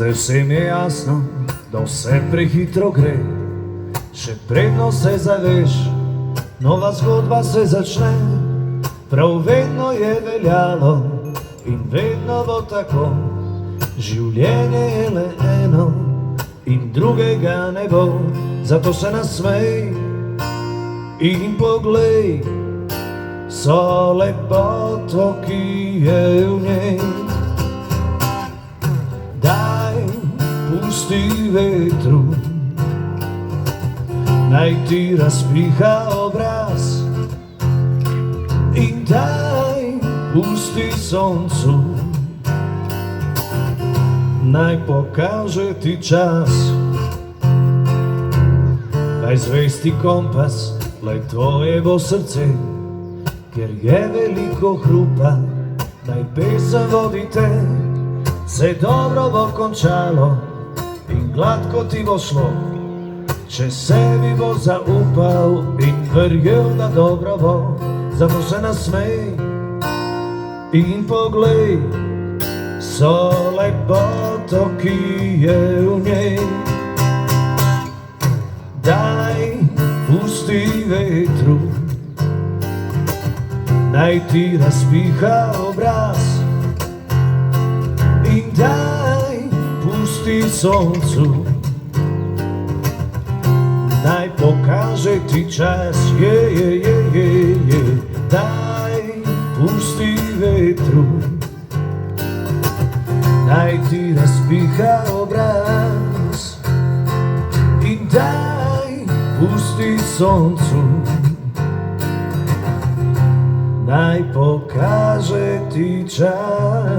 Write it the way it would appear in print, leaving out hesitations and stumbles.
Sasvim je jasno, da vse prehitro gre. Še predno se zaveš, nova zgodba se začne. Prav vedno je veljalo in vedno bo tako. Življenje je le eno in drugega ne bo. Zato se nasmej in poglej so lepoto, ki je v njej. Daj, pusti vetru, naj ti razpiha obraz. In daj, pusti soncu, naj pokaže ti čas. Daj zvesti kompas, le tvoje bo srce, ker je veliko hrupa, naj pesem vodite. Se dobro bo končalo in gladko ti bo šlo, če sebi bo zaupal in verjel, da dobro bo. Zato se nasmej in poglej so lepoto, ki je v njej. Daj, pusti vetru, naj ti razpiha obraz. In daj, pusti soncu, naj pokaže ti čas. Daj, pusti vetru, naj ti razpiha obraz. In daj, pusti soncu, naj pokaže ti čas.